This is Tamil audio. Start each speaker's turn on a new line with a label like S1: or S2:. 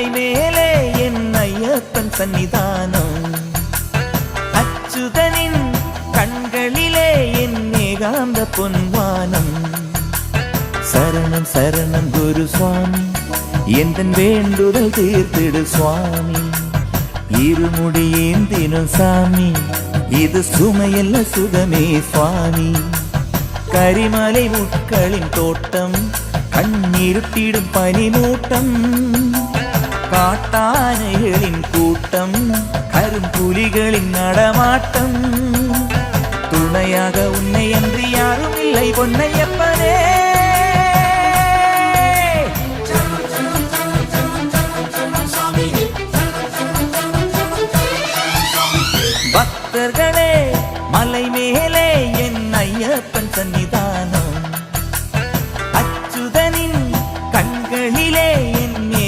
S1: மலை மேலே என் ஐயப்பன் சன்னிதானம், அச்சுதனின் கண்களிலே என் ஏகாந்த பொன்வானம். சரணம் சரணம் குரு சுவாமி, எந்தன் வேண்டுதல் தீர்த்திடு சுவாமி. இருமுடி ஏந்தினும் சாமி, இது சுமையல்ல சுகமே சுவாமி. கரிமலை முட்களின் தோட்டம், கண்ணீருட்டிடும் பனிமூட்டம், காட்டானைகளின் கூட்டம், கரும்புலிகளின் நடமாட்டம். துணையாக உன்னை அன்றி யாரும் இல்லை பொன்னையப்பனே.